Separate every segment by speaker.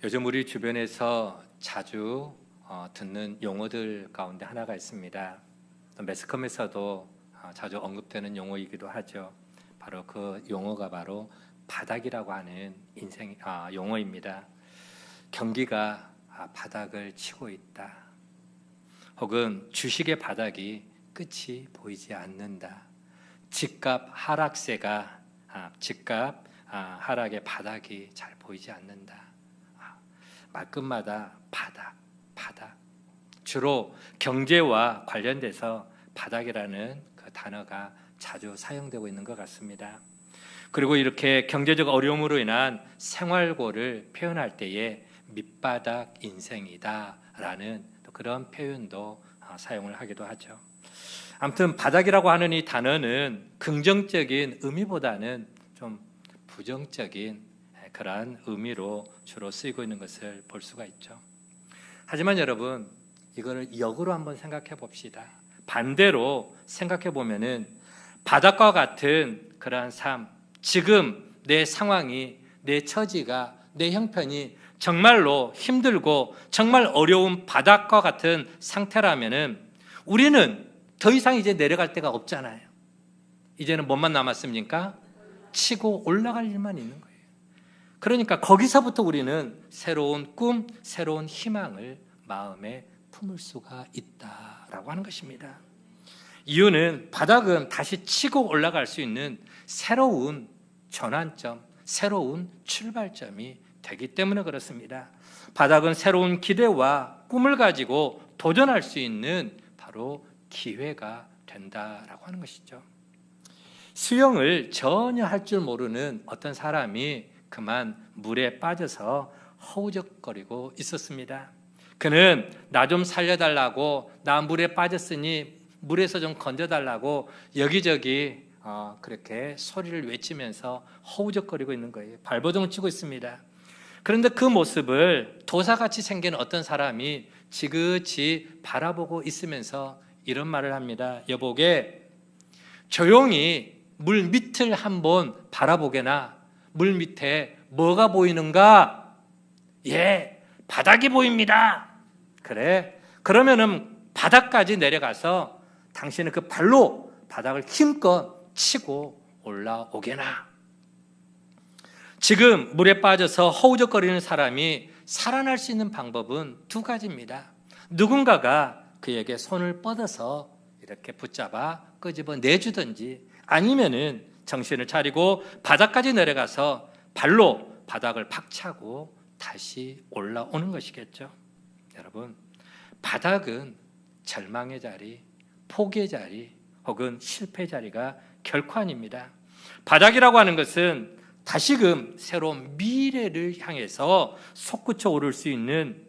Speaker 1: 요즘 우리 주변에서 자주 듣는 용어들 가운데 하나가 있습니다. 매스컴에서도 자주 언급되는 용어이기도 하죠. 바로 그 용어가 바로 바닥이라고 하는 용어입니다. 경기가 바닥을 치고 있다. 혹은 주식의 바닥이 끝이 보이지 않는다. 집값 하락의 바닥이 잘 보이지 않는다. 말끝마다 바닥. 주로 경제와 관련돼서 바닥이라는 그 단어가 자주 사용되고 있는 것 같습니다. 그리고 이렇게 경제적 어려움으로 인한 생활고를 표현할 때에 밑바닥 인생이다라는 그런 표현도 사용을 하기도 하죠. 아무튼 바닥이라고 하는 이 단어는 긍정적인 의미보다는 좀 부정적인 그러한 의미로 주로 쓰이고 있는 것을 볼 수가 있죠. 하지만 여러분, 이거를 역으로 한번 생각해 봅시다. 반대로 생각해 보면은 바닥과 같은 그러한 삶, 지금 내 상황이, 내 처지가, 내 형편이 정말로 힘들고 정말 어려운 바닥과 같은 상태라면은 우리는 더 이상 이제 내려갈 데가 없잖아요. 이제는 뭐만 남았습니까? 치고 올라갈 일만 있는 거예요. 그러니까 거기서부터 우리는 새로운 꿈, 새로운 희망을 마음에 품을 수가 있다라고 하는 것입니다. 이유는 바닥은 다시 치고 올라갈 수 있는 새로운 전환점, 새로운 출발점이 되기 때문에 그렇습니다. 바닥은 새로운 기대와 꿈을 가지고 도전할 수 있는 바로 기회가 된다라고 하는 것이죠. 수영을 전혀 할 줄 모르는 어떤 사람이 그만 물에 빠져서 허우적거리고 있었습니다. 그는 나 좀 살려달라고, 나 물에 빠졌으니 물에서 좀 건져달라고 여기저기 그렇게 소리를 외치면서 허우적거리고 있는 거예요. 발버둥을 치고 있습니다. 그런데 그 모습을 도사같이 생긴 어떤 사람이 지그치 바라보고 있으면서 이런 말을 합니다. 여보게, 조용히 물 밑을 한번 바라보게나. 물 밑에 뭐가 보이는가? 예, 바닥이 보입니다. 그래, 그러면은 바닥까지 내려가서 당신은 그 발로 바닥을 힘껏 치고 올라오게나. 지금 물에 빠져서 허우적거리는 사람이 살아날 수 있는 방법은 두 가지입니다. 누군가가 그에게 손을 뻗어서 이렇게 붙잡아 끄집어 내주든지, 아니면은 정신을 차리고 바닥까지 내려가서 발로 바닥을 박차고 다시 올라오는 것이겠죠. 여러분, 바닥은 절망의 자리, 포기의 자리, 혹은 실패의 자리가 결코 아닙니다. 바닥이라고 하는 것은 다시금 새로운 미래를 향해서 솟구쳐 오를 수 있는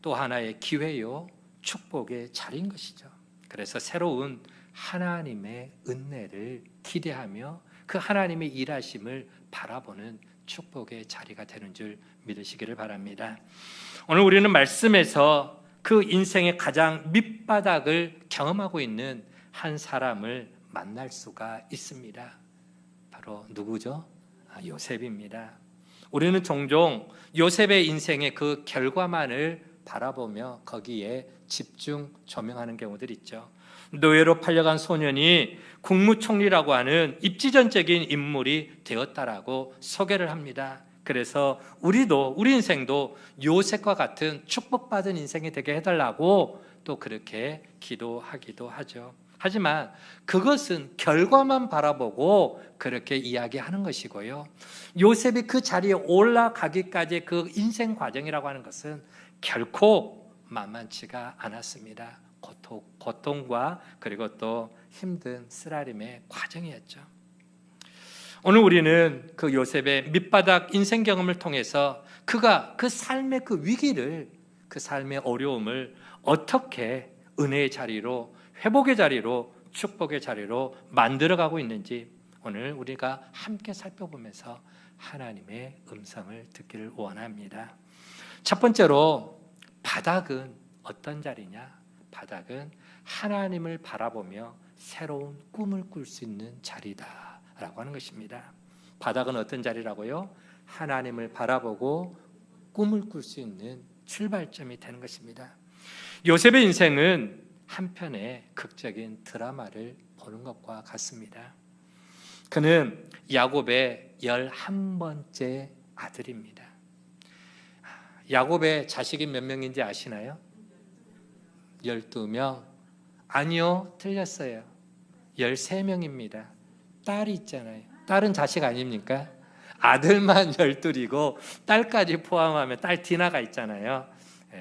Speaker 1: 또 하나의 기회요, 축복의 자리인 것이죠. 그래서 새로운 하나님의 은혜를 기대하며 그 하나님의 일하심을 바라보는 축복의 자리가 되는 줄 믿으시기를 바랍니다. 오늘 우리는 말씀에서 그 인생의 가장 밑바닥을 경험하고 있는 한 사람을 만날 수가 있습니다. 바로 누구죠? 요셉입니다. 우리는 종종 요셉의 인생의 그 결과만을 바라보며 거기에 집중 조명하는 경우들이 있죠. 노예로 팔려간 소년이 국무총리라고 하는 입지전적인 인물이 되었다라고 소개를 합니다. 그래서 우리 인생도 요셉과 같은 축복받은 인생이 되게 해달라고 또 그렇게 기도하기도 하죠. 하지만 그것은 결과만 바라보고 그렇게 이야기하는 것이고요. 요셉이 그 자리에 올라가기까지의 그 인생 과정이라고 하는 것은 결코 만만치가 않았습니다. 고통과 그리고 또 힘든 쓰라림의 과정이었죠. 오늘 우리는 그 요셉의 밑바닥 인생 경험을 통해서 그가 그 삶의 그 위기를, 그 삶의 어려움을 어떻게 은혜의 자리로, 회복의 자리로, 축복의 자리로 만들어가고 있는지 오늘 우리가 함께 살펴보면서 하나님의 음성을 듣기를 원합니다. 첫 번째로, 바닥은 어떤 자리냐? 바닥은 하나님을 바라보며 새로운 꿈을 꿀 수 있는 자리다라고 하는 것입니다. 바닥은 어떤 자리라고요? 하나님을 바라보고 꿈을 꿀 수 있는 출발점이 되는 것입니다. 요셉의 인생은 한편의 극적인 드라마를 보는 것과 같습니다. 그는 야곱의 11번째 아들입니다. 야곱의 자식이 몇 명인지 아시나요? 12명? 아니요, 틀렸어요. 13명입니다. 딸이 있잖아요. 딸은 자식 아닙니까? 아들만 12이고 딸까지 포함하면 딸 디나가 있잖아요.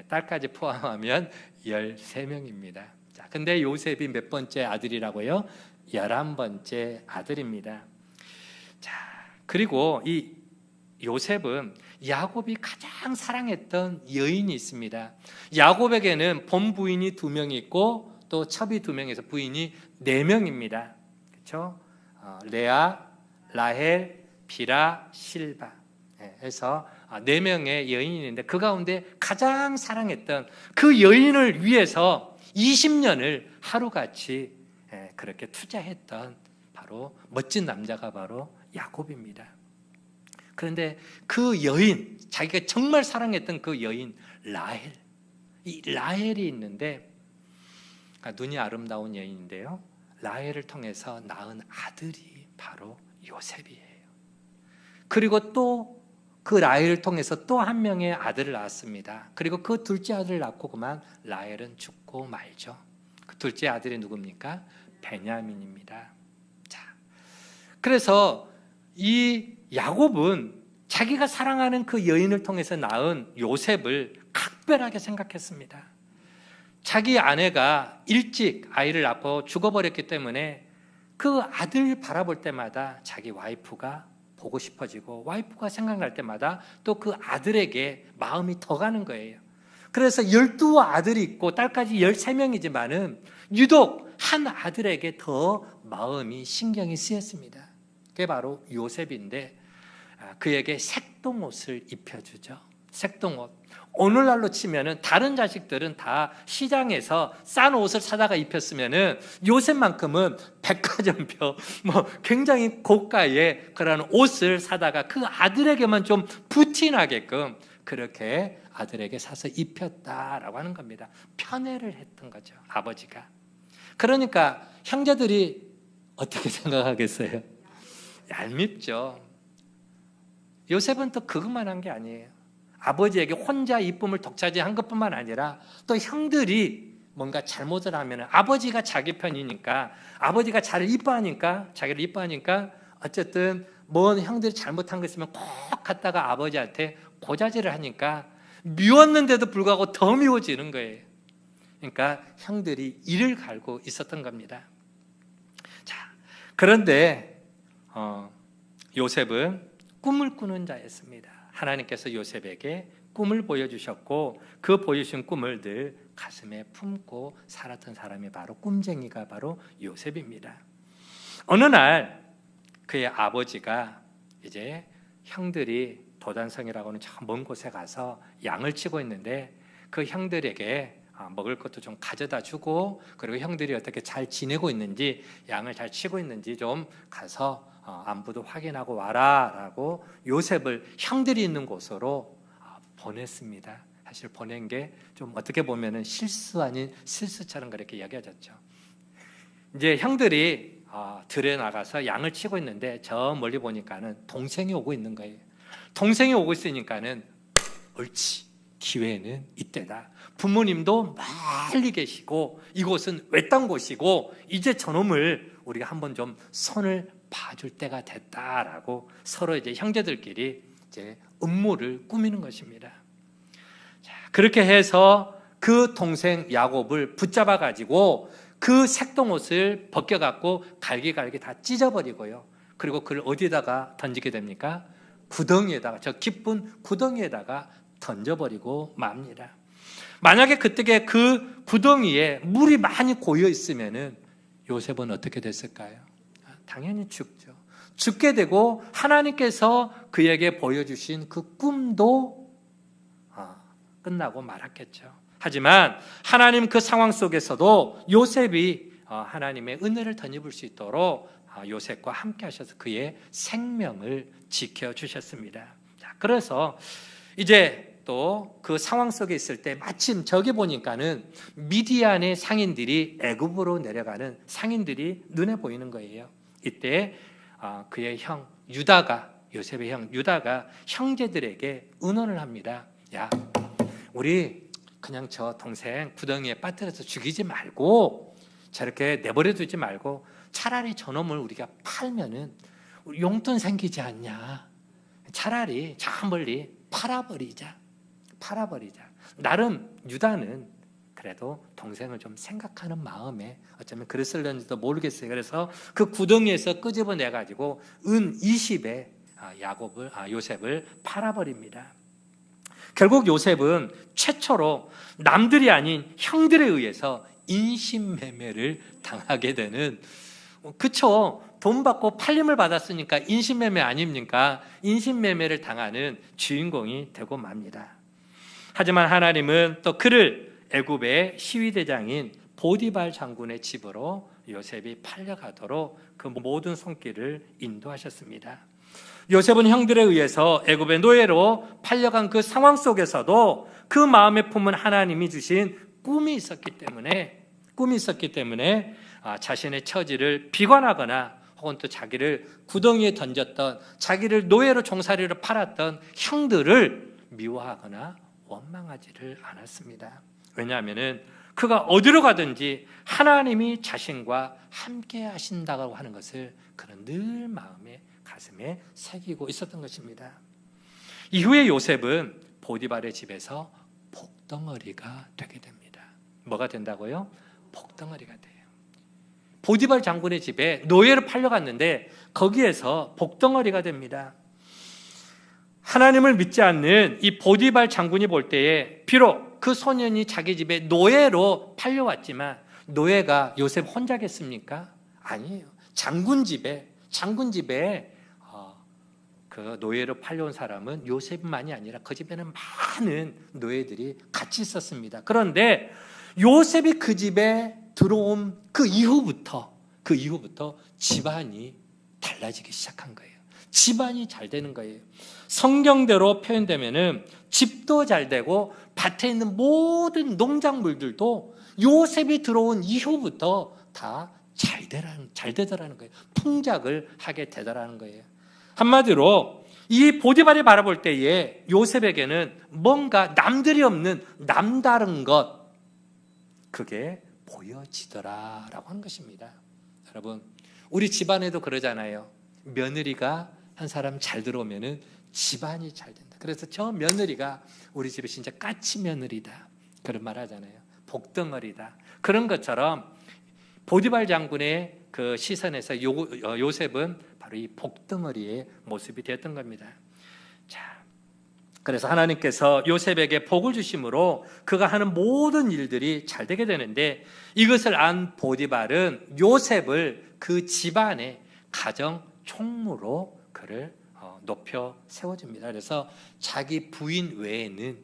Speaker 1: 딸까지 포함하면 13명입니다. 자, 근데 요셉이 몇 번째 아들이라고요? 11번째 아들입니다. 자, 그리고 이 요셉은 야곱이 가장 사랑했던 여인이 있습니다. 야곱에게는 본부인이 2명이 있고 또 첩이 2명에서 부인이 4명입니다. 그렇죠? 레아, 라헬, 비라, 실바 해서 4명의 여인이 있는데 그 가운데 가장 사랑했던 그 여인을 위해서 20년을 하루같이 그렇게 투자했던 바로 멋진 남자가 바로 야곱입니다. 그런데 그 여인, 자기가 정말 사랑했던 그 여인 라헬, 이 라헬이 있는데 눈이 아름다운 여인인데요, 라헬을 통해서 낳은 아들이 바로 요셉이에요. 그리고 또 그 라헬을 통해서 또 한 명의 아들을 낳았습니다. 그리고 그 둘째 아들을 낳고 그만 라헬은 죽고 말죠. 그 둘째 아들이 누굽니까? 베냐민입니다. 자, 그래서 이 야곱은 자기가 사랑하는 그 여인을 통해서 낳은 요셉을 각별하게 생각했습니다. 자기 아내가 일찍 아이를 낳고 죽어버렸기 때문에 그 아들 바라볼 때마다 자기 와이프가 보고 싶어지고 와이프가 생각날 때마다 또 그 아들에게 마음이 더 가는 거예요. 그래서 12아들이 있고 딸까지 13명이지만은 유독 한 아들에게 더 마음이 신경이 쓰였습니다. 그게 바로 요셉인데 그에게 색동옷을 입혀주죠. 색동옷. 오늘날로 치면은 다른 자식들은 다 시장에서 싼 옷을 사다가 입혔으면은 요셉만큼은 백화점표 굉장히 고가의 그런 옷을 사다가 그 아들에게만 좀 부티나게끔 그렇게 아들에게 사서 입혔다라고 하는 겁니다. 편애를 했던 거죠, 아버지가. 그러니까 형제들이 어떻게 생각하겠어요? 얄밉죠. 요셉은 또 그것만 한 게 아니에요. 아버지에게 혼자 이쁨을 독차지한 것뿐만 아니라 또 형들이 뭔가 잘못을 하면 아버지가 자기 편이니까, 아버지가 자기를 이뻐하니까 어쨌든 뭔 형들이 잘못한 거 있으면 꼭 갖다가 아버지한테 고자질을 하니까 미웠는데도 불구하고 더 미워지는 거예요. 그러니까 형들이 이를 갈고 있었던 겁니다. 자, 그런데 요셉은 꿈을 꾸는 자였습니다. 하나님께서 요셉에게 꿈을 보여주셨고 그 보여주신 꿈을 늘 가슴에 품고 살았던 사람이 바로 꿈쟁이가 바로 요셉입니다. 어느 날 그의 아버지가 이제 형들이 도단성이라고 하는 저 먼 곳에 가서 양을 치고 있는데 그 형들에게 먹을 것도 좀 가져다 주고 그리고 형들이 어떻게 잘 지내고 있는지, 양을 잘 치고 있는지 좀 가서 안부도 확인하고 와라 라고 요셉을 형들이 있는 곳으로 보냈습니다. 사실 보낸 게 좀 어떻게 보면 실수 아닌 실수처럼 그렇게 이야기해졌죠. 이제 형들이 들에 나가서 양을 치고 있는데 저 멀리 보니까는 동생이 오고 있는 거예요. 동생이 오고 있으니까는 옳지, 기회는 이때다. 부모님도 멀리 계시고 이곳은 외딴 곳이고 이제 저놈을 우리가 한번 좀 손을 봐줄 때가 됐다라고 서로 이제 형제들끼리 이제 음모를 꾸미는 것입니다. 자, 그렇게 해서 그 동생 야곱을 붙잡아 가지고 그 색동옷을 벗겨 갖고 갈기갈기 다 찢어버리고요. 그리고 그를 어디다가 던지게 됩니까? 구덩이에다가, 저 깊은 구덩이에다가 던져버리고 맙니다. 만약에 그때 그 구덩이에 물이 많이 고여 있으면은 요셉은 어떻게 됐을까요? 당연히 죽죠. 죽게 되고 하나님께서 그에게 보여주신 그 꿈도 끝나고 말았겠죠. 하지만 하나님 그 상황 속에서도 요셉이 하나님의 은혜를 덧입을 수 있도록 요셉과 함께 하셔서 그의 생명을 지켜주셨습니다. 자, 그래서 이제 또 그 상황 속에 있을 때 마침 저기 보니까는 미디안의 상인들이 애굽으로 내려가는 상인들이 눈에 보이는 거예요. 이때 그의 형 유다가, 요셉의 형 유다가 형제들에게 의논을 합니다. 야, 우리 그냥 저 동생 구덩이에 빠뜨려서 죽이지 말고, 저렇게 내버려 두지 말고 차라리 저놈을 우리가 팔면은 용돈 생기지 않냐. 차라리 저 멀리 팔아버리자. 나름 유다는 그래도 동생을 좀 생각하는 마음에 어쩌면 그랬을는지도 모르겠어요. 그래서 그 구덩이에서 끄집어내 가지고 은 20에 요셉을 팔아버립니다. 결국 요셉은 최초로 남들이 아닌 형들에 의해서 인신매매를 당하게 되는, 그쵸? 돈 받고 팔림을 받았으니까 인신매매 아닙니까? 인신매매를 당하는 주인공이 되고 맙니다. 하지만 하나님은 또 그를 애굽의 시위대장인 보디발 장군의 집으로 요셉이 팔려가도록 그 모든 손길을 인도하셨습니다. 요셉은 형들에 의해서 애굽의 노예로 팔려간 그 상황 속에서도 그 마음에 품은 하나님이 주신 꿈이 있었기 때문에 자신의 처지를 비관하거나 혹은 또 자기를 구덩이에 던졌던, 자기를 노예로 종살이로 팔았던 형들을 미워하거나 원망하지를 않았습니다. 왜냐하면 그가 어디로 가든지 하나님이 자신과 함께 하신다고 하는 것을 그는 늘 마음에, 가슴에 새기고 있었던 것입니다. 이후에 요셉은 보디발의 집에서 복덩어리가 되게 됩니다. 뭐가 된다고요? 복덩어리가 돼요. 보디발 장군의 집에 노예로 팔려갔는데 거기에서 복덩어리가 됩니다. 하나님을 믿지 않는 이 보디발 장군이 볼 때에 비록 그 소년이 자기 집에 노예로 팔려왔지만 노예가 요셉 혼자겠습니까? 아니에요. 장군 집에 그 노예로 팔려온 사람은 요셉만이 아니라 그 집에는 많은 노예들이 같이 있었습니다. 그런데 요셉이 그 집에 들어온 그 이후부터 집안이 달라지기 시작한 거예요. 집안이 잘 되는 거예요. 성경대로 표현되면은 집도 잘 되고 밭에 있는 모든 농작물들도 요셉이 들어온 이후부터 다 잘 되더라는 거예요. 풍작을 하게 되더라는 거예요. 한마디로 이 보디발이 바라볼 때에 요셉에게는 뭔가 남들이 없는 남다른 것, 그게 보여지더라라고 하는 것입니다. 여러분, 우리 집안에도 그러잖아요. 며느리가 한 사람 잘 들어오면은 집안이 잘 된다. 그래서 저 며느리가 우리 집에 진짜 까치 며느리다, 그런 말 하잖아요. 복덩어리다. 그런 것처럼 보디발 장군의 그 시선에서 요셉은 바로 이 복덩어리의 모습이 되었던 겁니다. 자, 그래서 하나님께서 요셉에게 복을 주심으로 그가 하는 모든 일들이 잘 되게 되는데, 이것을 안 보디발은 요셉을 그 집안의 가정 총무로 그를 높여 세워줍니다. 그래서 자기 부인 외에는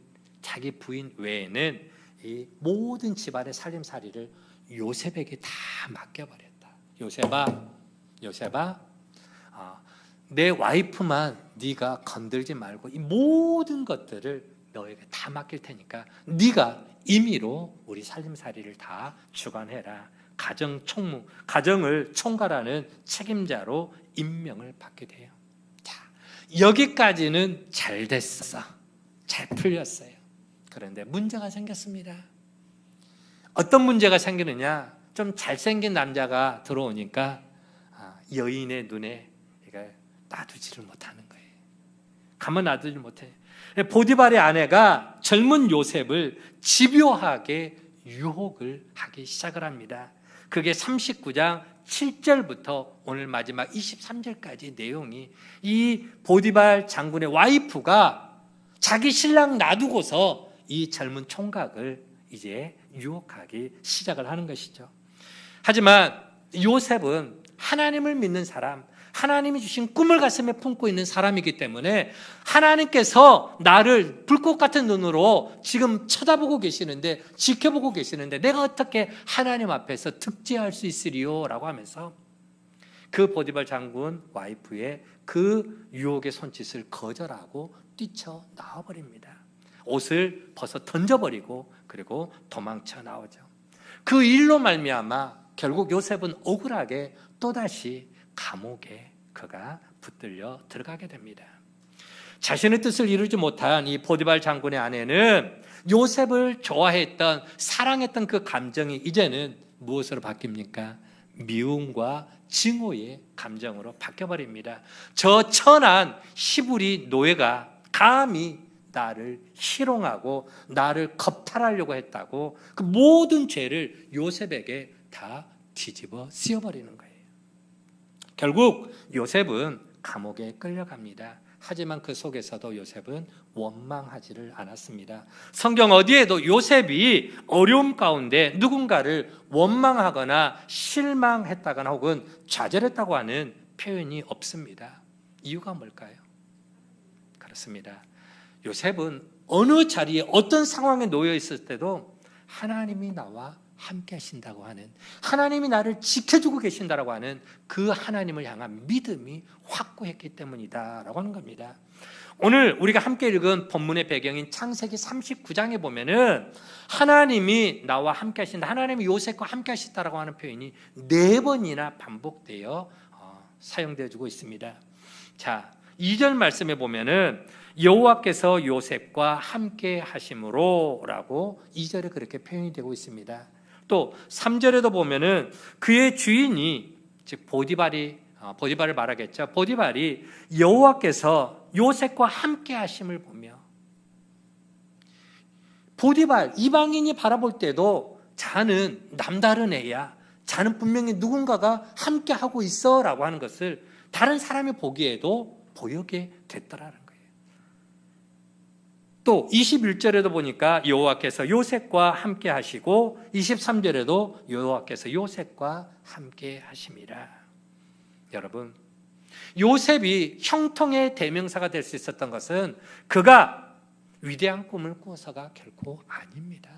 Speaker 1: 이 모든 집안의 살림살이를 요셉에게 다 맡겨버렸다. 요셉아, 내 와이프만 네가 건들지 말고 이 모든 것들을 너에게 다 맡길 테니까 네가 임의로 우리 살림살이를 다 주관해라. 가정을 총괄하는 책임자로 임명을 받게 돼요. 자, 여기까지는 잘 됐어. 잘 풀렸어요. 그런데 문제가 생겼습니다. 어떤 문제가 생기느냐? 좀 잘생긴 남자가 들어오니까 여인의 눈에 놔두지를 못하는 거예요. 가만 놔두지 못해. 보디발의 아내가 젊은 요셉을 집요하게 유혹을 하기 시작을 합니다. 그게 39장 7절부터 오늘 마지막 23절까지 내용이, 이 보디발 장군의 와이프가 자기 신랑 놔두고서 이 젊은 총각을 이제 유혹하기 시작을 하는 것이죠. 하지만 요셉은 하나님을 믿는 사람, 하나님이 주신 꿈을 가슴에 품고 있는 사람이기 때문에 하나님께서 나를 불꽃 같은 눈으로 지금 쳐다보고 계시는데, 지켜보고 계시는데 내가 어떻게 하나님 앞에서 득죄할 수 있으리요? 라고 하면서 그 보디발 장군 와이프의 그 유혹의 손짓을 거절하고 뛰쳐나와 버립니다. 옷을 벗어 던져버리고 그리고 도망쳐 나오죠. 그 일로 말미암아 결국 요셉은 억울하게 또다시 감옥에 그가 붙들려 들어가게 됩니다. 자신의 뜻을 이루지 못한 이 보디발 장군의 아내는 요셉을 좋아했던, 사랑했던 그 감정이 이제는 무엇으로 바뀝니까? 미움과 증오의 감정으로 바뀌어버립니다. 저 천한 히브리 노예가 감히 나를 희롱하고 나를 겁탈하려고 했다고 그 모든 죄를 요셉에게 다 뒤집어 씌워버리는 거예요. 결국 요셉은 감옥에 끌려갑니다. 하지만 그 속에서도 요셉은 원망하지를 않았습니다. 성경 어디에도 요셉이 어려움 가운데 누군가를 원망하거나 실망했다거나 혹은 좌절했다고 하는 표현이 없습니다. 이유가 뭘까요? 그렇습니다. 요셉은 어느 자리에 어떤 상황에 놓여 있을 때도 하나님이 나와 함께 하신다고 하는, 하나님이 나를 지켜주고 계신다라고 하는 그 하나님을 향한 믿음이 확고했기 때문이다라고 하는 겁니다. 오늘 우리가 함께 읽은 본문의 배경인 창세기 39장에 보면은 하나님이 나와 함께 하신다, 하나님이 요셉과 함께 하신다라고 하는 표현이 4번이나 반복되어 사용되어 주고 있습니다. 자, 2절 말씀에 보면은 여호와께서 요셉과 함께 하심으로 라고 2절에 그렇게 표현이 되고 있습니다. 또 3절에도 보면은 그의 주인이, 즉 보디발을 말하겠죠. 보디발이 여호와께서 요셉과 함께 하심을 보며, 보디발 이방인이 바라볼 때도 자는 남다른 애야, 자는 분명히 누군가가 함께 하고 있어 라고 하는 것을 다른 사람이 보기에도 보이게 됐더라는 거예요. 또 21절에도 보니까 여호와께서 요셉과 함께 하시고 23절에도 여호와께서 요셉과 함께 하심이라. 여러분, 요셉이 형통의 대명사가 될 수 있었던 것은 그가 위대한 꿈을 꾸어서가 결코 아닙니다.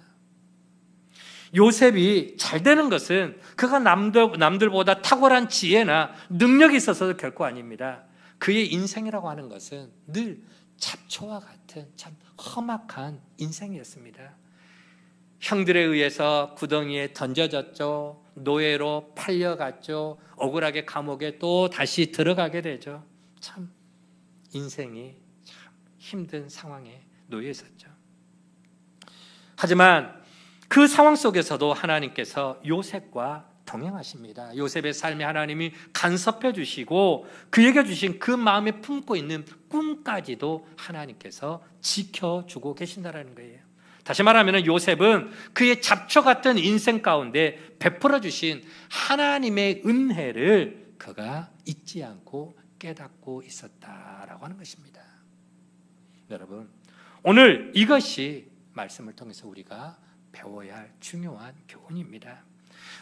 Speaker 1: 요셉이 잘 되는 것은 그가 남들보다 탁월한 지혜나 능력이 있어서도 결코 아닙니다. 그의 인생이라고 하는 것은 늘 잡초와 같은 참 험악한 인생이었습니다. 형들에 의해서 구덩이에 던져졌죠. 노예로 팔려갔죠. 억울하게 감옥에 또 다시 들어가게 되죠. 참 인생이 참 힘든 상황에 놓여 있었죠. 하지만 그 상황 속에서도 하나님께서 요셉과 동행하십니다. 요셉의 삶에 하나님이 간섭해 주시고 그에게 주신 그 마음에 품고 있는 꿈까지도 하나님께서 지켜주고 계신다는 거예요. 다시 말하면 요셉은 그의 잡초 같은 인생 가운데 베풀어 주신 하나님의 은혜를 그가 잊지 않고 깨닫고 있었다라고 하는 것입니다. 여러분, 오늘 이것이 말씀을 통해서 우리가 배워야 할 중요한 교훈입니다.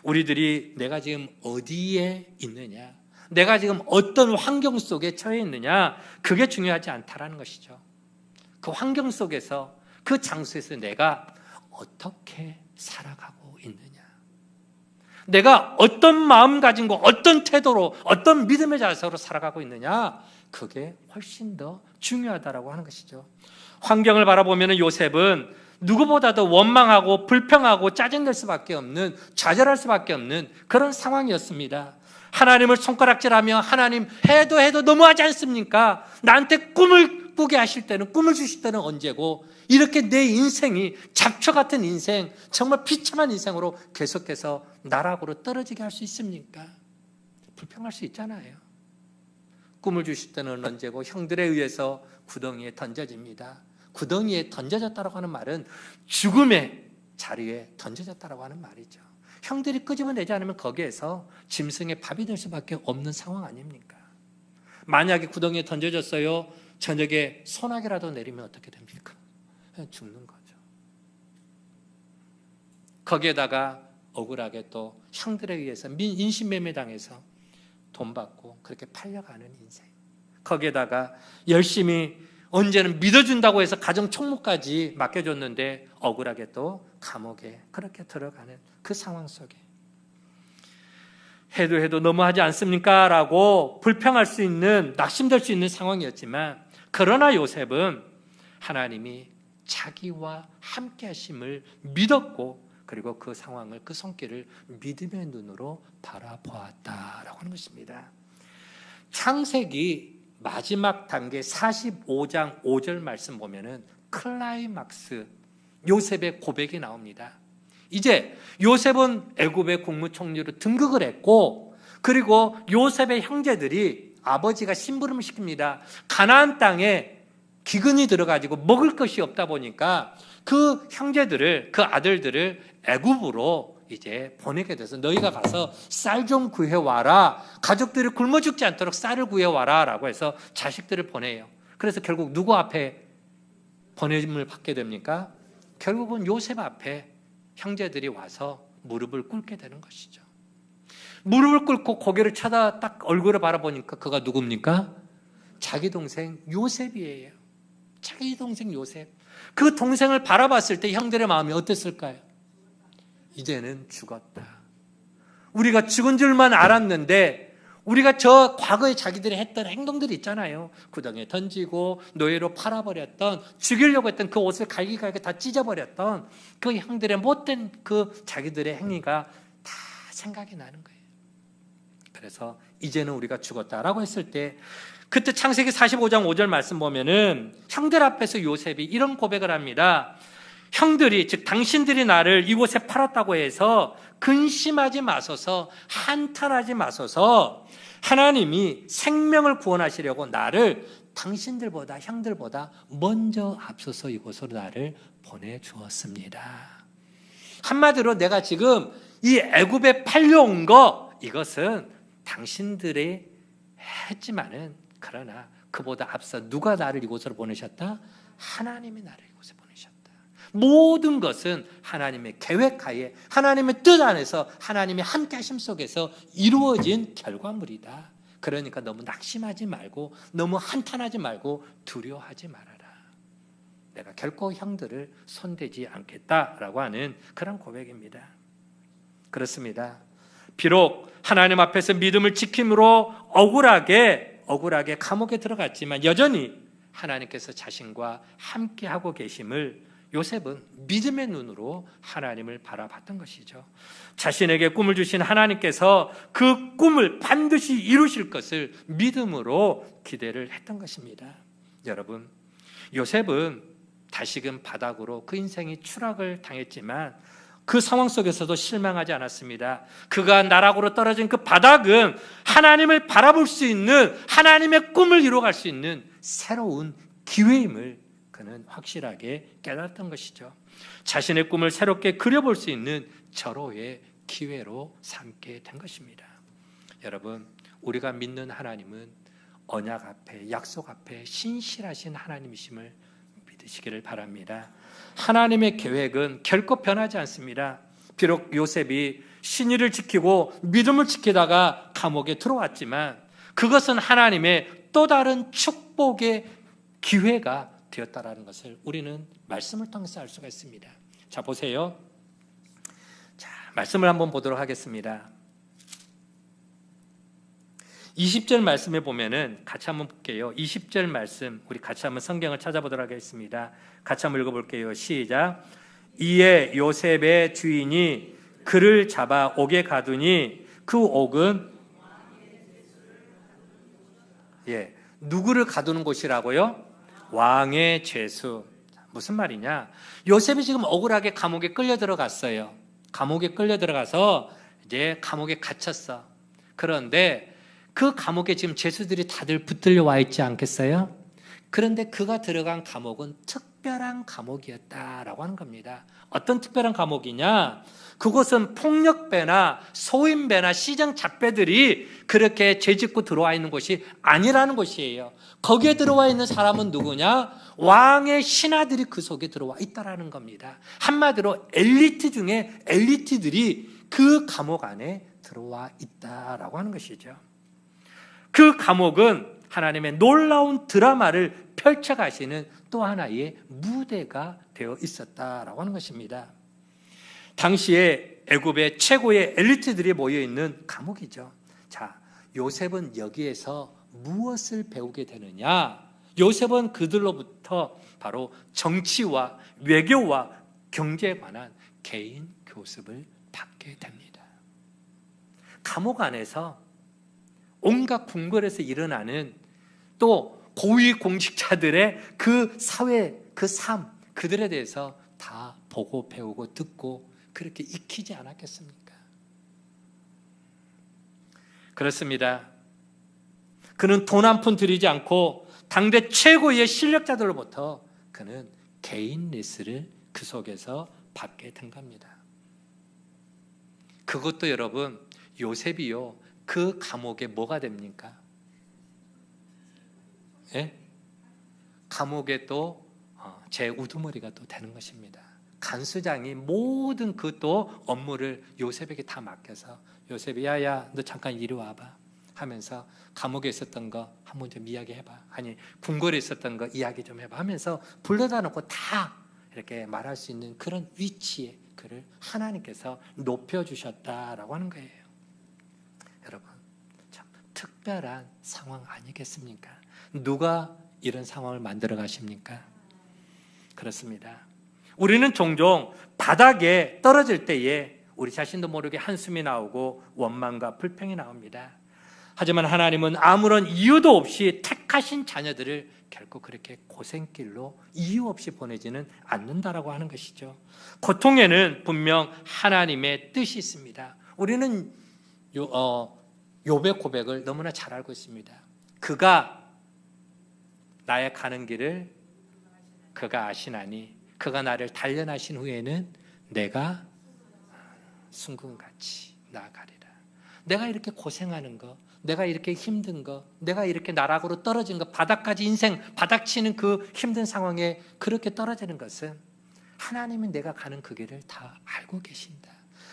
Speaker 1: 우리들이 내가 지금 어디에 있느냐, 내가 지금 어떤 환경 속에 처해 있느냐, 그게 중요하지 않다라는 것이죠. 그 환경 속에서, 그 장소에서 내가 어떻게 살아가고 있느냐, 내가 어떤 마음가짐과 어떤 태도로, 어떤 믿음의 자세로 살아가고 있느냐, 그게 훨씬 더 중요하다라고 하는 것이죠. 환경을 바라보면 요셉은 누구보다도 원망하고 불평하고 짜증낼 수밖에 없는, 좌절할 수밖에 없는 그런 상황이었습니다. 하나님을 손가락질하며 하나님 해도 너무하지 않습니까? 나한테 꿈을 꾸게 하실 때는, 꿈을 주실 때는 언제고, 이렇게 내 인생이 잡초 같은 인생, 정말 비참한 인생으로 계속해서 나락으로 떨어지게 할 수 있습니까? 불평할 수 있잖아요. 꿈을 주실 때는 언제고, 형들에 의해서 구덩이에 던져집니다. 구덩이에 던져졌다고 하는 말은 죽음의 자리에 던져졌다고 하는 말이죠. 형들이 끄집어내지 않으면 거기에서 짐승의 밥이 될 수밖에 없는 상황 아닙니까? 만약에 구덩이에 던져졌어요, 저녁에 소나기라도 내리면 어떻게 됩니까? 죽는 거죠. 거기에다가 억울하게 또 형들에 의해서 인신매매당해서 돈 받고 그렇게 팔려가는 인생, 거기에다가 열심히 언제는 믿어준다고 해서 가정 총무까지 맡겨줬는데 억울하게 또 감옥에 그렇게 들어가는 그 상황 속에 해도 너무하지 않습니까? 라고 불평할 수 있는, 낙심될 수 있는 상황이었지만, 그러나 요셉은 하나님이 자기와 함께 하심을 믿었고, 그리고 그 상황을, 그 손길을 믿음의 눈으로 바라보았다라고 하는 것입니다. 창세기 마지막 단계 45장 5절 말씀 보면은 클라이막스, 요셉의 고백이 나옵니다. 이제 요셉은 애굽의 국무총리로 등극을 했고, 그리고 요셉의 형제들이, 아버지가 심부름을 시킵니다. 가나안 땅에 기근이 들어가지고 먹을 것이 없다 보니까 그 형제들을, 그 아들들을 애굽으로 이제 보내게 돼서, 너희가 가서 쌀 좀 구해와라, 가족들이 굶어 죽지 않도록 쌀을 구해와라 라고 해서 자식들을 보내요. 그래서 결국 누구 앞에 보냄을 받게 됩니까? 결국은 요셉 앞에 형제들이 와서 무릎을 꿇게 되는 것이죠. 무릎을 꿇고 고개를 쳐다 딱 얼굴을 바라보니까 그가 누굽니까? 자기 동생 요셉이에요. 자기 동생 요셉. 그 동생을 바라봤을 때 형들의 마음이 어땠을까요? 이제는 죽었다. 우리가 죽은 줄만 알았는데, 우리가 저 과거에 자기들이 했던 행동들이 있잖아요. 구덩이에 던지고 노예로 팔아버렸던, 죽이려고 했던 그 옷을 갈기갈기 다 찢어버렸던 그 형들의 못된 그 자기들의 행위가 다 생각이 나는 거예요. 그래서 이제는 우리가 죽었다라고 했을 때, 그때 창세기 45장 5절 말씀 보면은 형들 앞에서 요셉이 이런 고백을 합니다. 형들이, 즉 당신들이 나를 이곳에 팔았다고 해서 근심하지 마소서, 한탄하지 마소서. 하나님이 생명을 구원하시려고 나를 당신들보다, 형들보다 먼저 앞서서 이곳으로 나를 보내주었습니다. 한마디로 내가 지금 이 애굽에 팔려온 거, 이것은 당신들이 했지만은, 그러나 그보다 앞서 누가 나를 이곳으로 보내셨다? 하나님이 나를 이곳에 보내셨다. 모든 것은 하나님의 계획하에, 하나님의 뜻 안에서, 하나님의 함께 하심 속에서 이루어진 결과물이다. 그러니까 너무 낙심하지 말고, 너무 한탄하지 말고, 두려워하지 말아라. 내가 결코 형들을 손대지 않겠다라고 하는 그런 고백입니다. 그렇습니다. 비록 하나님 앞에서 믿음을 지킴으로 억울하게 감옥에 들어갔지만, 여전히 하나님께서 자신과 함께하고 계심을 요셉은 믿음의 눈으로 하나님을 바라봤던 것이죠. 자신에게 꿈을 주신 하나님께서 그 꿈을 반드시 이루실 것을 믿음으로 기대를 했던 것입니다. 여러분, 요셉은 다시금 바닥으로 그 인생이 추락을 당했지만 그 상황 속에서도 실망하지 않았습니다. 그가 나락으로 떨어진 그 바닥은 하나님을 바라볼 수 있는, 하나님의 꿈을 이루어갈 수 있는 새로운 기회임을 그는 확실하게 깨달았던 것이죠. 자신의 꿈을 새롭게 그려볼 수 있는 절호의 기회로 삼게 된 것입니다. 여러분, 우리가 믿는 하나님은 언약 앞에, 약속 앞에 신실하신 하나님이심을 믿으시기를 바랍니다. 하나님의 계획은 결코 변하지 않습니다. 비록 요셉이 신의를 지키고 믿음을 지키다가 감옥에 들어왔지만 그것은 하나님의 또 다른 축복의 기회가 되었다라는 것을 우리는 말씀을 통해서 알 수가 있습니다. 자, 보세요. 자, 말씀을 한번 보도록 하겠습니다. 20절 말씀에 보면은 같이 한번 볼게요. 20절 말씀, 우리 같이 한번 성경을 찾아보도록 하겠습니다. 같이 한번 읽어볼게요. 시작. 이에 요셉의 주인이 그를 잡아 옥에 가두니 그 옥은 누구를 가두는 곳이라고요? 왕의 죄수. 무슨 말이냐? 요셉이 지금 억울하게 감옥에 끌려 들어갔어요. 감옥에 끌려 들어가서 이제 감옥에 갇혔어. 그런데 그 감옥에 지금 죄수들이 다들 붙들려 와 있지 않겠어요? 그런데 그가 들어간 감옥은 특별한 감옥이었다라고 하는 겁니다. 어떤 특별한 감옥이냐? 그곳은 폭력배나 소인배나 시장 잡배들이 그렇게 죄짓고 들어와 있는 곳이 아니라는 곳이에요. 거기에 들어와 있는 사람은 누구냐? 왕의 신하들이 그 속에 들어와 있다라는 겁니다. 한마디로 엘리트 중에 엘리트들이 그 감옥 안에 들어와 있다라고 하는 것이죠. 그 감옥은 하나님의 놀라운 드라마를 펼쳐가시는 또 하나의 무대가 되어 있었다라고 하는 것입니다. 당시에 애굽의 최고의 엘리트들이 모여있는 감옥이죠. 자, 요셉은 여기에서 무엇을 배우게 되느냐? 요셉은 그들로부터 바로 정치와 외교와 경제에 관한 개인 교습을 받게 됩니다. 감옥 안에서 온갖 궁궐에서 일어나는 또 고위 공직자들의 그 사회, 그 삶, 그들에 대해서 다 보고 배우고 듣고 그렇게 익히지 않았겠습니까? 그렇습니다. 그는 돈 한 푼 들이지 않고 당대 최고의 실력자들로부터 그는 개인 레슨을 그 속에서 받게 된 겁니다. 그것도 여러분, 요셉이요, 그 감옥에 뭐가 됩니까? 예? 감옥에 또 제 우두머리가 또 되는 것입니다. 간수장이 모든 그 또 업무를 요셉에게 다 맡겨서 요셉이 야야 너 잠깐 이리 와봐 하면서 감옥에 있었던 거 한번 좀 이야기해봐, 아니 궁궐에 있었던 거 이야기 좀 해봐 하면서 불러다 놓고 다 이렇게 말할 수 있는 그런 위치에 그를 하나님께서 높여주셨다라고 하는 거예요. 여러분, 참 특별한 상황 아니겠습니까? 누가 이런 상황을 만들어 가십니까? 그렇습니다. 우리는 종종 바닥에 떨어질 때에 우리 자신도 모르게 한숨이 나오고 원망과 불평이 나옵니다. 하지만 하나님은 아무런 이유도 없이 택하신 자녀들을 결코 그렇게 고생길로 이유 없이 보내지는 않는다라고 하는 것이죠. 고통에는 분명 하나님의 뜻이 있습니다. 우리는 욥의 고백을 너무나 잘 알고 있습니다. 그가 나의 가는 길을 그가 아시나니 그가 나를 단련하신 후에는 내가 순금같이 나아가리라. 내가 이렇게 고생하는 거, 내가 이렇게 힘든 거, 내가 이렇게 나락으로 떨어진 거, 바닥까지 인생 바닥치는 그 힘든 상황에 그렇게 떨어지는 것은 하나님이 내가 가는 그 길을 다 알고 계신다.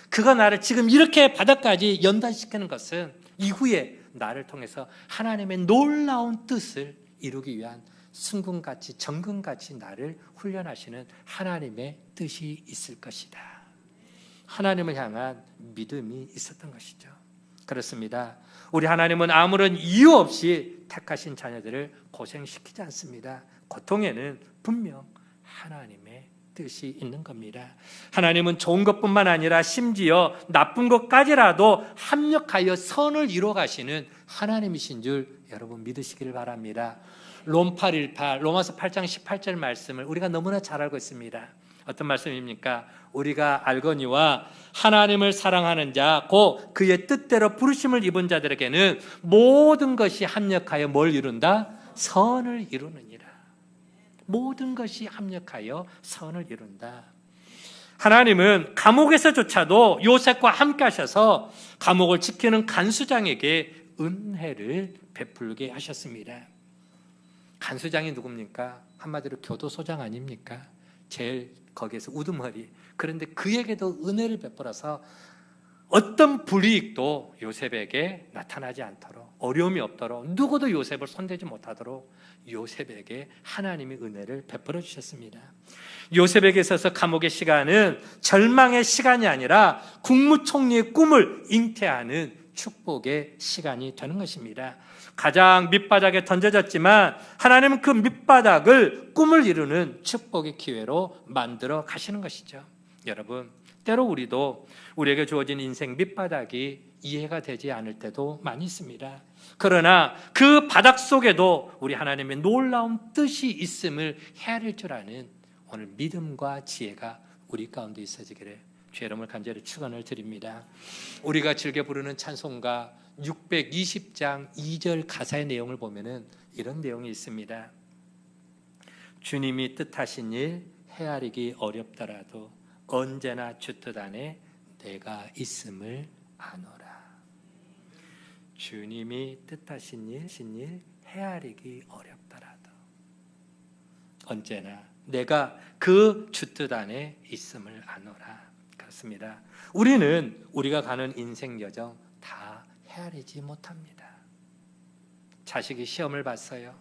Speaker 1: 그가 나를 지금 이렇게 바닥까지 연단시키는 것은 이후에 나를 통해서 하나님의 놀라운 뜻을 이루기 위한 순금같이 정금같이 나를 훈련하시는 하나님의 뜻이 있을 것이다. 하나님을 향한 믿음이 있었던 것이죠. 그렇습니다. 우리 하나님은 아무런 이유 없이 택하신 자녀들을 고생시키지 않습니다. 고통에는 분명 하나님의 뜻이 있는 겁니다. 하나님은 좋은 것뿐만 아니라 심지어 나쁜 것까지라도 합력하여 선을 이루어 가시는 하나님이신 줄 여러분 믿으시기를 바랍니다. 로마서 8장 18절 말씀을 우리가 너무나 잘 알고 있습니다. 어떤 말씀입니까? 우리가 알거니와 하나님을 사랑하는 자 곧 그의 뜻대로 부르심을 입은 자들에게는 모든 것이 합력하여 뭘 이룬다? 선을 이루느니라. 모든 것이 합력하여 선을 이룬다. 하나님은 감옥에서조차도 요셉과 함께 하셔서 감옥을 지키는 간수장에게 은혜를 베풀게 하셨습니다. 간수장이 누굽니까? 한마디로 교도소장 아닙니까? 제일 거기에서 우두머리. 그런데 그에게도 은혜를 베풀어서 어떤 불이익도 요셉에게 나타나지 않도록, 어려움이 없도록, 누구도 요셉을 손대지 못하도록 요셉에게 하나님이 은혜를 베풀어 주셨습니다. 요셉에게 있어서 감옥의 시간은 절망의 시간이 아니라 국무총리의 꿈을 잉태하는 축복의 시간이 되는 것입니다. 가장 밑바닥에 던져졌지만 하나님은 그 밑바닥을 꿈을 이루는 축복의 기회로 만들어 가시는 것이죠. 여러분, 때로 우리도 우리에게 주어진 인생 밑바닥이 이해가 되지 않을 때도 많이 있습니다. 그러나 그 바닥 속에도 우리 하나님의 놀라운 뜻이 있음을 헤아릴 줄 아는 오늘 믿음과 지혜가 우리 가운데 있어지기를 주의 이름을 간절히 축원을 드립니다. 우리가 즐겨 부르는 찬송가 620장 2절 가사의 내용을 보면은 이런 내용이 있습니다. 주님이 뜻하신 일 헤아리기 어렵더라도 언제나 주 뜻 안에 내가 있음을 아노라. 주님이 뜻하신 일 헤아리기 어렵더라도 언제나 내가 그 주 뜻 안에 있음을 아노라. 그렇습니다. 우리는 우리가 가는 인생 여정 다 헤아리지 못합니다. 자식이 시험을 봤어요.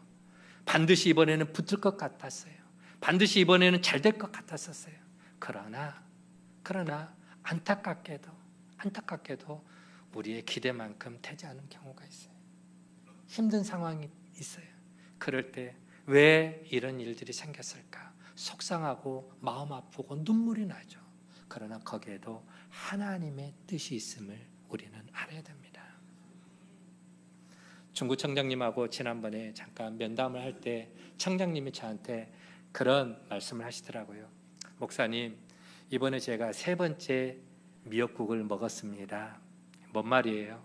Speaker 1: 반드시 이번에는 붙을 것 같았어요. 반드시 이번에는 잘 될 것 같았었어요. 그러나 안타깝게도 우리의 기대만큼 되지 않은 경우가 있어요. 힘든 상황이 있어요. 그럴 때 왜 이런 일들이 생겼을까? 속상하고 마음 아프고 눈물이 나죠. 그러나 거기에도 하나님의 뜻이 있음을 우리는 알아야 됩니다. 중구 청장님하고 지난번에 잠깐 면담을 할 때 청장님이 저한테 그런 말씀을 하시더라고요. 목사님, 이번에 제가 3번째 미역국을 먹었습니다. 뭔 말이에요?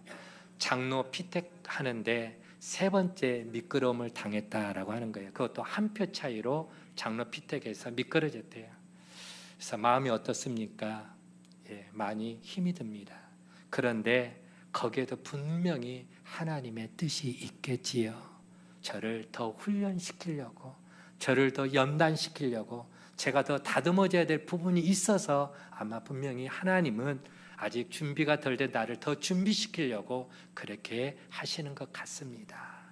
Speaker 1: 장로 피택하는데 3번째 미끄러움을 당했다라고 하는 거예요. 그것도 한 표 차이로 장로 피택에서 미끄러졌대요. 그래서 마음이 어떻습니까? 많이 힘이 듭니다. 그런데 거기에도 분명히 하나님의 뜻이 있겠지요. 저를 더 훈련시키려고, 저를 더 연단시키려고, 제가 더 다듬어져야 될 부분이 있어서 아마 분명히 하나님은 아직 준비가 덜 된 나를 더 준비시키려고 그렇게 하시는 것 같습니다.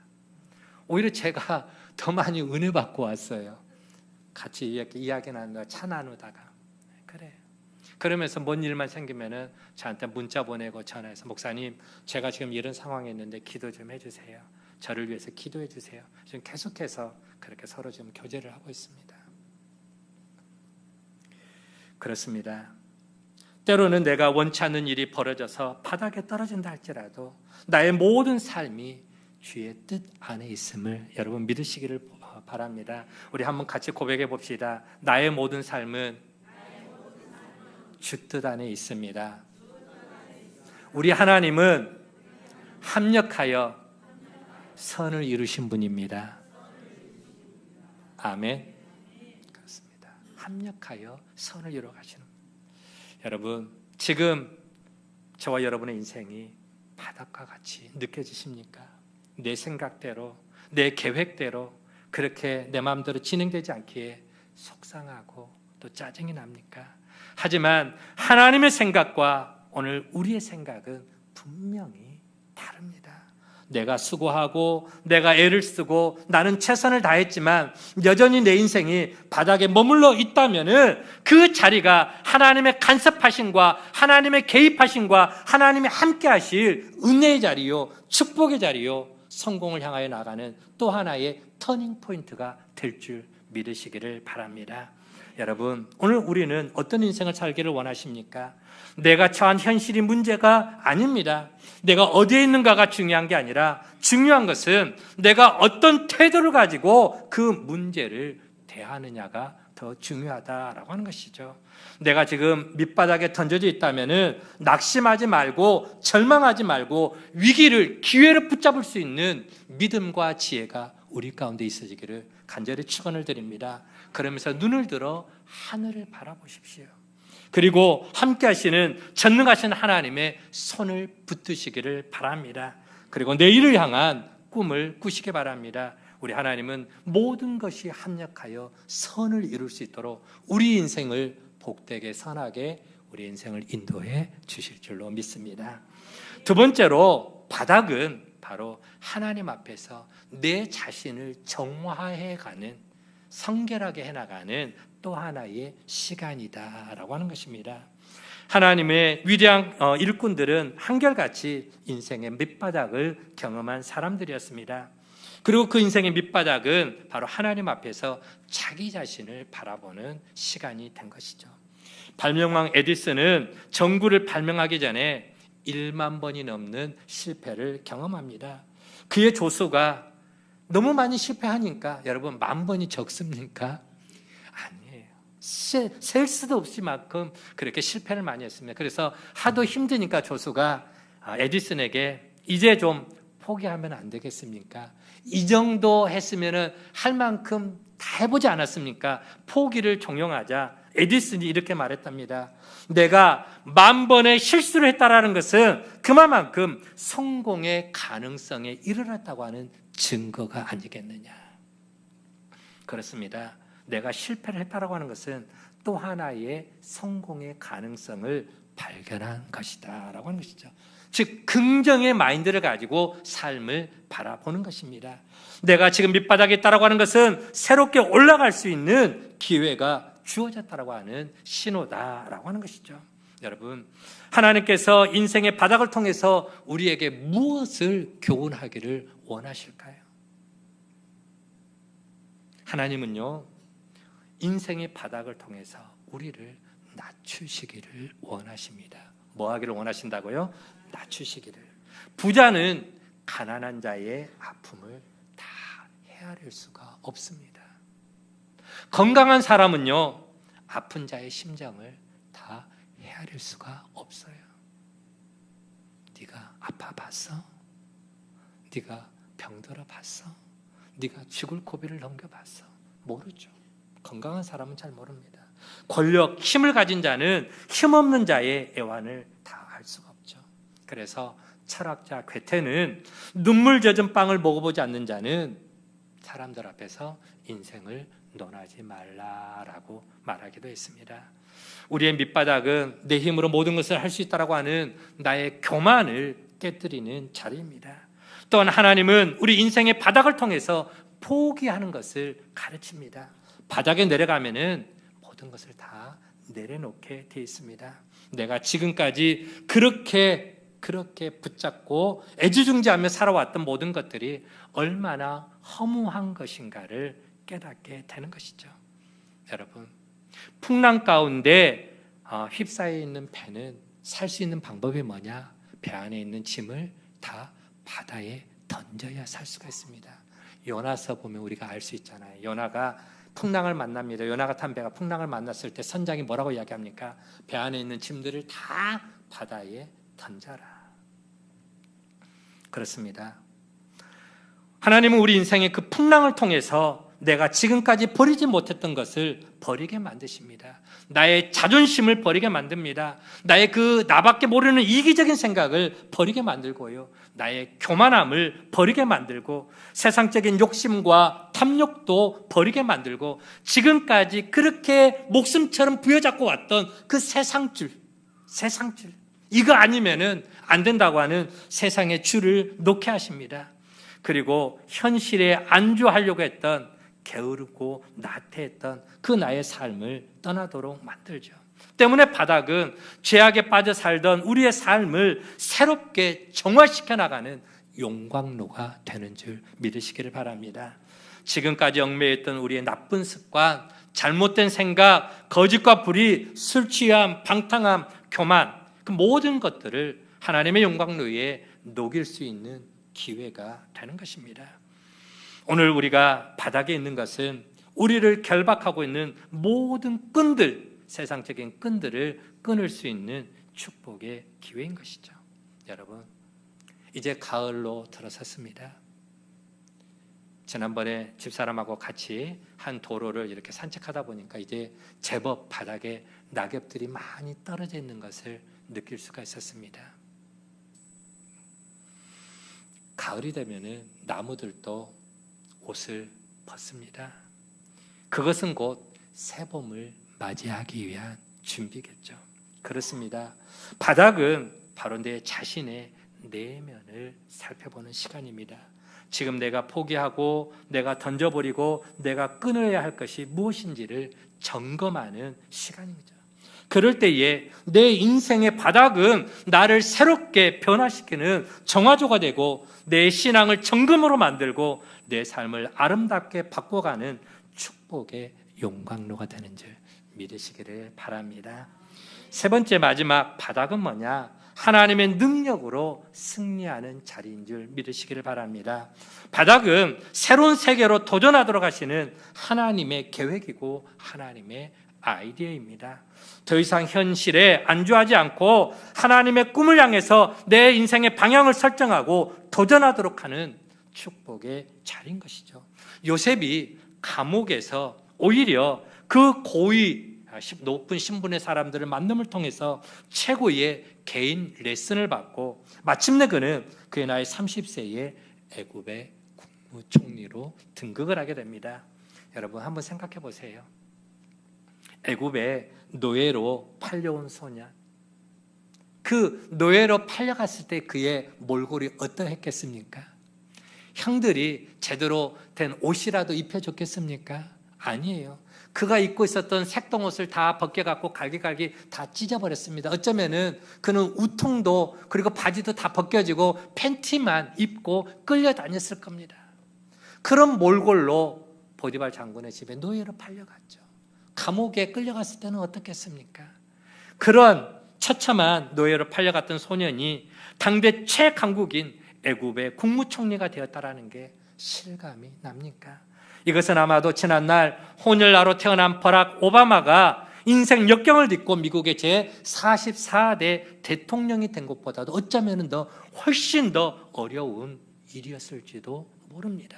Speaker 1: 오히려 제가 더 많이 은혜 받고 왔어요. 같이 이야기 나누다가 차 나누다가 그래요. 그러면서 뭔 일만 생기면은 저한테 문자 보내고 전화해서 목사님, 제가 지금 이런 상황에 있는데 기도 좀 해주세요. 저를 위해서 기도해 주세요. 지금 계속해서 그렇게 서로 지금 교제를 하고 있습니다. 그렇습니다. 때로는 내가 원치 않는 일이 벌어져서 바닥에 떨어진다 할지라도 나의 모든 삶이 주의 뜻 안에 있음을 여러분 믿으시기를 바랍니다. 우리 한번 같이 고백해 봅시다. 나의 모든 삶은 주 뜻 안에 있습니다. 우리 하나님은 합력하여 선을 이루신 분입니다. 아멘. 그렇습니다. 합력하여 선을 이루어 가시는 분. 여러분, 지금 저와 여러분의 인생이 바닥과 같이 느껴지십니까? 내 생각대로, 내 계획대로 그렇게 내 마음대로 진행되지 않기에 속상하고 또 짜증이 납니까? 하지만 하나님의 생각과 오늘 우리의 생각은 분명히 다릅니다. 내가 수고하고 내가 애를 쓰고 나는 최선을 다했지만 여전히 내 인생이 바닥에 머물러 있다면은 그 자리가 하나님의 간섭하심과 하나님의 개입하심과 하나님의 함께 하실 은혜의 자리요, 축복의 자리요, 성공을 향하여 나가는 또 하나의 터닝 포인트가 될 줄 믿으시기를 바랍니다. 여러분, 오늘 우리는 어떤 인생을 살기를 원하십니까? 내가 처한 현실이 문제가 아닙니다. 내가 어디에 있는가가 중요한 게 아니라 중요한 것은 내가 어떤 태도를 가지고 그 문제를 대하느냐가 더 중요하다라고 하는 것이죠. 내가 지금 밑바닥에 던져져 있다면은 낙심하지 말고 절망하지 말고 위기를 기회로 붙잡을 수 있는 믿음과 지혜가 우리 가운데 있어지기를 간절히 축원을 드립니다. 그러면서 눈을 들어 하늘을 바라보십시오. 그리고 함께 하시는 전능하신 하나님의 손을 붙드시기를 바랍니다. 그리고 내일을 향한 꿈을 꾸시기 바랍니다. 우리 하나님은 모든 것이 합력하여 선을 이룰 수 있도록 우리 인생을 복되게 선하게 우리 인생을 인도해 주실 줄로 믿습니다. 두 번째로 바닥은 바로 하나님 앞에서 내 자신을 정화해가는, 성결하게 해나가는 또 하나의 시간이다라고 하는 것입니다. 하나님의 위대한 일꾼들은 한결같이 인생의 밑바닥을 경험한 사람들이었습니다. 그리고 그 인생의 밑바닥은 바로 하나님 앞에서 자기 자신을 바라보는 시간이 된 것이죠. 발명왕 에디슨은 전구를 발명하기 전에 1만 번이 넘는 실패를 경험합니다. 그의 조수가 너무 많이 실패하니까 여러분 10,000번이 적습니까? 아니에요. 셀 수도 없이 만큼 그렇게 실패를 많이 했습니다. 그래서 하도 힘드니까 조수가 에디슨에게 이제 좀 포기하면 안 되겠습니까? 이 정도 했으면 할 만큼 다 해보지 않았습니까? 포기를 종용하자 에디슨이 이렇게 말했답니다. 내가 10,000번의 실수를 했다라는 것은 그만큼 성공의 가능성에 이르렀다고 하는 증거가 아니겠느냐. 그렇습니다. 내가 실패를 했다라고 하는 것은 또 하나의 성공의 가능성을 발견한 것이다 라고 하는 것이죠. 즉 긍정의 마인드를 가지고 삶을 바라보는 것입니다. 내가 지금 밑바닥에 있다라고 하는 것은 새롭게 올라갈 수 있는 기회가 주어졌다라고 하는 신호다라고 하는 것이죠. 여러분, 하나님께서 인생의 바닥을 통해서 우리에게 무엇을 교훈하기를 원하실까요? 하나님은요, 인생의 바닥을 통해서 우리를 낮추시기를 원하십니다. 뭐 하기를 원하신다고요? 낮추시기를. 부자는 가난한 자의 아픔을 다 헤아릴 수가 없습니다. 건강한 사람은요, 아픈 자의 심정을 다 헤아릴 수가 없어요. 네가 아파봤어? 네가 병들어 봤어? 네가 죽을 고비를 넘겨봤어? 모르죠. 건강한 사람은 잘 모릅니다. 권력, 힘을 가진 자는 힘없는 자의 애환을 다 알 수가 없죠. 그래서 철학자 괴테는 눈물 젖은 빵을 먹어보지 않는 자는 사람들 앞에서 인생을 논하지 말라라고 말하기도 했습니다. 우리의 밑바닥은 내 힘으로 모든 것을 할 수 있다라고 하는 나의 교만을 깨뜨리는 자리입니다. 또한 하나님은 우리 인생의 바닥을 통해서 포기하는 것을 가르칩니다. 바닥에 내려가면은 모든 것을 다 내려놓게 되어 있습니다. 내가 지금까지 그렇게 붙잡고 애지중지하며 살아왔던 모든 것들이 얼마나 허무한 것인가를 깨닫게 되는 것이죠. 여러분, 풍랑 가운데 휩싸여 있는 배는 살 수 있는 방법이 뭐냐? 배 안에 있는 짐을 다 바다에 던져야 살 수가 있습니다. 요나서 보면 우리가 알 수 있잖아요. 요나가 풍랑을 만납니다. 요나가 탄 배가 풍랑을 만났을 때 선장이 뭐라고 이야기합니까? 배 안에 있는 짐들을 다 바다에 던져라. 그렇습니다. 하나님은 우리 인생의 그 풍랑을 통해서 내가 지금까지 버리지 못했던 것을 버리게 만드십니다. 나의 자존심을 버리게 만듭니다. 나의 그 나밖에 모르는 이기적인 생각을 버리게 만들고요, 나의 교만함을 버리게 만들고 세상적인 욕심과 탐욕도 버리게 만들고 지금까지 그렇게 목숨처럼 부여잡고 왔던 그 세상줄 이거 아니면은 안 된다고 하는 세상의 줄을 놓게 하십니다. 그리고 현실에 안주하려고 했던 게으르고 나태했던 그 나의 삶을 떠나도록 만들죠. 때문에 바닥은 죄악에 빠져 살던 우리의 삶을 새롭게 정화시켜 나가는 용광로가 되는 줄 믿으시기를 바랍니다. 지금까지 얽매였던 우리의 나쁜 습관, 잘못된 생각, 거짓과 불의, 술 취함, 방탕함, 교만, 그 모든 것들을 하나님의 용광로에 녹일 수 있는 기회가 되는 것입니다. 오늘 우리가 바닥에 있는 것은 우리를 결박하고 있는 모든 끈들, 세상적인 끈들을 끊을 수 있는 축복의 기회인 것이죠. 여러분, 이제 가을로 들어섰습니다. 지난번에 집사람하고 같이 한 도로를 이렇게 산책하다 보니까 이제 제법 바닥에 낙엽들이 많이 떨어져 있는 것을 느낄 수가 있었습니다. 가을이 되면은 나무들도 옷을 벗습니다. 그것은 곧 새봄을 맞이하기 위한 준비겠죠. 그렇습니다. 바닥은 바로 내 자신의 내면을 살펴보는 시간입니다. 지금 내가 포기하고 내가 던져버리고 내가 끊어야 할 것이 무엇인지를 점검하는 시간입니다. 그럴 때에 내 인생의 바닥은 나를 새롭게 변화시키는 정화조가 되고 내 신앙을 정금으로 만들고 내 삶을 아름답게 바꿔가는 축복의 용광로가 되는 줄 믿으시기를 바랍니다. 세 번째 마지막 바닥은 뭐냐? 하나님의 능력으로 승리하는 자리인 줄 믿으시기를 바랍니다. 바닥은 새로운 세계로 도전하도록 하시는 하나님의 계획이고 하나님의 아이디어입니다. 더 이상 현실에 안주하지 않고 하나님의 꿈을 향해서 내 인생의 방향을 설정하고 도전하도록 하는 축복의 자리인 것이죠. 요셉이 감옥에서 오히려 그 고위 높은 신분의 사람들을 만남을 통해서 최고의 개인 레슨을 받고 마침내 그는 그의 나이 30세에 애굽의 국무총리로 등극을 하게 됩니다. 여러분 한번 생각해 보세요. 애굽의 노예로 팔려온 소년, 그 노예로 팔려갔을 때 그의 몰골이 어떠했겠습니까? 형들이 제대로 된 옷이라도 입혀줬겠습니까? 아니에요. 그가 입고 있었던 색동옷을 다 벗겨갖고 갈기갈기 다 찢어버렸습니다. 어쩌면은 그는 우통도 그리고 바지도 다 벗겨지고 팬티만 입고 끌려다녔을 겁니다. 그런 몰골로 보디발 장군의 집에 노예로 팔려갔죠. 감옥에 끌려갔을 때는 어떻겠습니까? 그런 처참한 노예로 팔려갔던 소년이 당대 최강국인 애굽의 국무총리가 되었다라는 게 실감이 납니까? 이것은 아마도 지난날 혼혈나로 태어난 버락 오바마가 인생 역경을 딛고 미국의 제44대 대통령이 된 것보다도 어쩌면 훨씬 더 어려운 일이었을지도 모릅니다.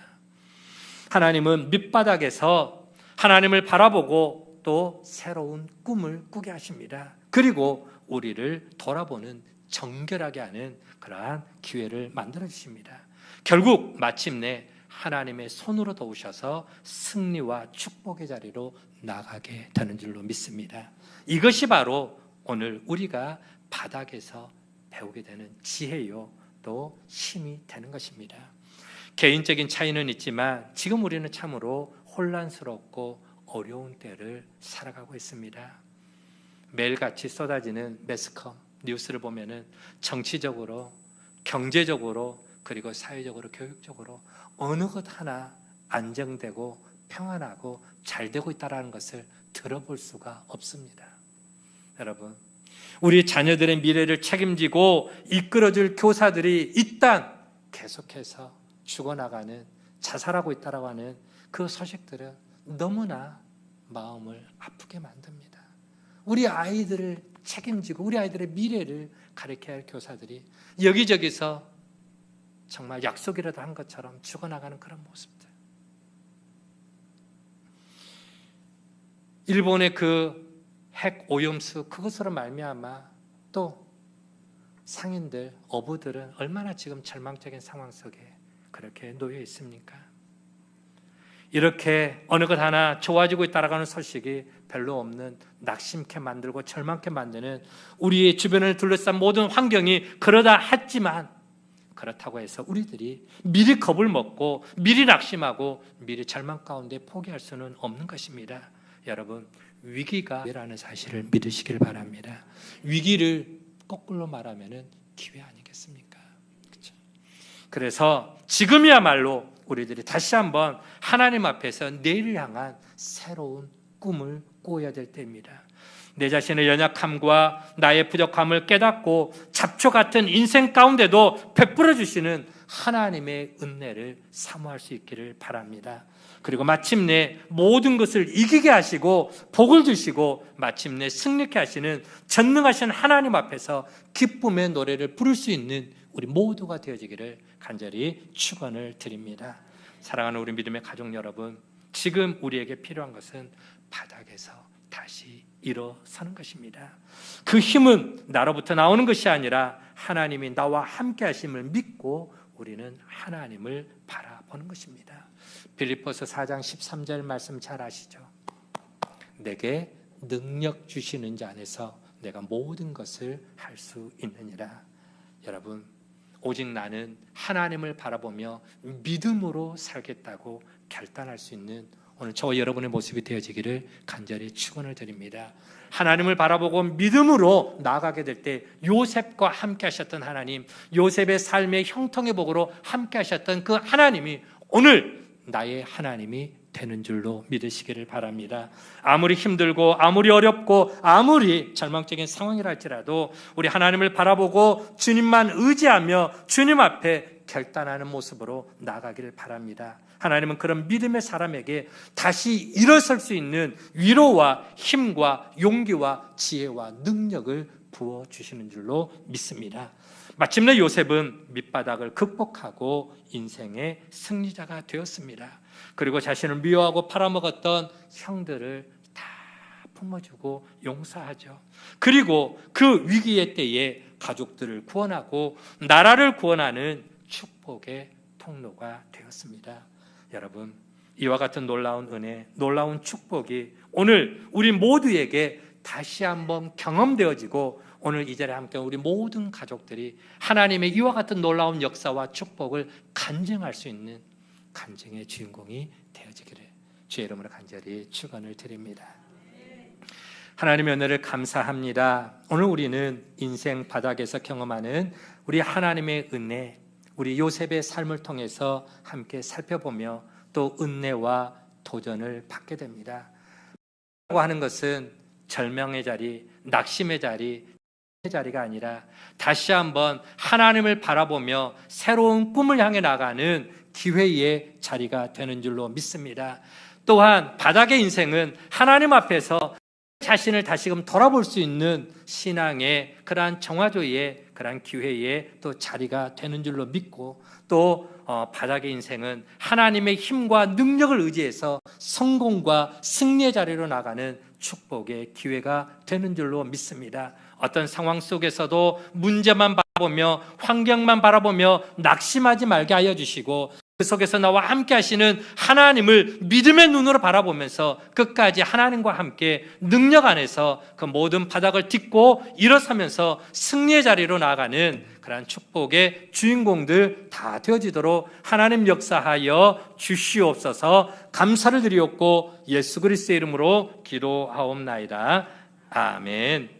Speaker 1: 하나님은 밑바닥에서 하나님을 바라보고 또 새로운 꿈을 꾸게 하십니다. 그리고 우리를 돌아보는 정결하게 하는 그러한 기회를 만들어 주십니다. 결국 마침내 하나님의 손으로 도우셔서 승리와 축복의 자리로 나가게 되는 줄로 믿습니다. 이것이 바로 오늘 우리가 바닥에서 배우게 되는 지혜요 또 힘이 되는 것입니다. 개인적인 차이는 있지만 지금 우리는 참으로 혼란스럽고 어려운 때를 살아가고 있습니다. 매일같이 쏟아지는 매스컴 뉴스를 보면은 정치적으로, 경제적으로, 그리고 사회적으로, 교육적으로 어느 것 하나 안정되고 평안하고 잘 되고 있다는 것을 들어볼 수가 없습니다. 여러분, 우리 자녀들의 미래를 책임지고 이끌어줄 교사들이 일단 계속해서 죽어나가는, 자살하고 있다고 하는 그 소식들은 너무나 마음을 아프게 만듭니다. 우리 아이들을 책임지고 우리 아이들의 미래를 가르쳐야 할 교사들이 여기저기서 정말 약속이라도 한 것처럼 죽어나가는 그런 모습들. 일본의 그 핵 오염수 그것으로 말미암아 또 상인들, 어부들은 얼마나 지금 절망적인 상황 속에 그렇게 놓여 있습니까? 이렇게 어느 것 하나 좋아지고 있다라는 소식이 별로 없는 낙심케 만들고 절망케 만드는 우리의 주변을 둘러싼 모든 환경이 그러다 했지만 그렇다고 해서 우리들이 미리 겁을 먹고 미리 낙심하고 미리 절망 가운데 포기할 수는 없는 것입니다. 여러분, 위기가 라는 사실을 믿으시길 바랍니다. 위기를 거꾸로 말하면 기회 아니겠습니까? 그렇죠? 그래서 지금이야말로 우리들이 다시 한번 하나님 앞에서 내일을 향한 새로운 꿈을 꾸어야 될 때입니다. 내 자신의 연약함과 나의 부족함을 깨닫고 잡초 같은 인생 가운데도 베풀어 주시는 하나님의 은혜를 사모할 수 있기를 바랍니다. 그리고 마침내 모든 것을 이기게 하시고 복을 주시고 마침내 승리케 하시는 전능하신 하나님 앞에서 기쁨의 노래를 부를 수 있는 우리 모두가 되어지기를 간절히 축원을 드립니다. 사랑하는 우리 믿음의 가족 여러분, 지금 우리에게 필요한 것은 바닥에서 다시 일어서는 것입니다. 그 힘은 나로부터 나오는 것이 아니라 하나님이 나와 함께 하심을 믿고 우리는 하나님을 바라보는 것입니다. 빌립보서 4장 13절 말씀 잘 아시죠? 내게 능력 주시는 자 안에서 내가 모든 것을 할 수 있느니라. 여러분, 오직 나는 하나님을 바라보며 믿음으로 살겠다고 결단할 수 있는 오늘 저와 여러분의 모습이 되어지기를 간절히 축원을 드립니다. 하나님을 바라보고 믿음으로 나아가게 될 때 요셉과 함께 하셨던 하나님, 요셉의 삶의 형통의 복으로 함께 하셨던 그 하나님이 오늘 나의 하나님이 되는 줄로 믿으시기를 바랍니다. 아무리 힘들고 아무리 어렵고 아무리 절망적인 상황이라 할지라도 우리 하나님을 바라보고 주님만 의지하며 주님 앞에 결단하는 모습으로 나아가기를 바랍니다. 하나님은 그런 믿음의 사람에게 다시 일어설 수 있는 위로와 힘과 용기와 지혜와 능력을 부어주시는 줄로 믿습니다. 마침내 요셉은 밑바닥을 극복하고 인생의 승리자가 되었습니다. 그리고 자신을 미워하고 팔아먹었던 형들을 다 품어주고 용서하죠. 그리고 그 위기의 때에 가족들을 구원하고 나라를 구원하는 축복의 통로가 되었습니다. 여러분, 이와 같은 놀라운 은혜, 놀라운 축복이 오늘 우리 모두에게 다시 한번 경험되어지고 오늘 이 자리에 함께 우리 모든 가족들이 하나님의 이와 같은 놀라운 역사와 축복을 간증할 수 있는 간증의 주인공이 되어지기를 주의 이름으로 간절히 축원을 드립니다. 하나님의 은혜를 감사합니다. 오늘 우리는 인생 바닥에서 경험하는 우리 하나님의 은혜, 우리 요셉의 삶을 통해서 함께 살펴보며 또 은혜와 도전을 받게 됩니다. 라고 하는 것은 절망의 자리, 낙심의 자리가 아니라 다시 한번 하나님을 바라보며 새로운 꿈을 향해 나가는 기회의 자리가 되는 줄로 믿습니다. 또한 바닥의 인생은 하나님 앞에서 자신을 다시금 돌아볼 수 있는 신앙의 그러한 정화조의 그러한 기회의 또 자리가 되는 줄로 믿고, 또 바닥의 인생은 하나님의 힘과 능력을 의지해서 성공과 승리의 자리로 나가는 축복의 기회가 되는 줄로 믿습니다. 어떤 상황 속에서도 문제만 바라보며 환경만 바라보며 낙심하지 말게 하여 주시고, 그 속에서 나와 함께 하시는 하나님을 믿음의 눈으로 바라보면서 끝까지 하나님과 함께 능력 안에서 그 모든 바닥을 딛고 일어서면서 승리의 자리로 나아가는 그러한 축복의 주인공들 다 되어지도록 하나님 역사하여 주시옵소서. 감사를 드리옵고 예수 그리스도의 이름으로 기도하옵나이다. 아멘.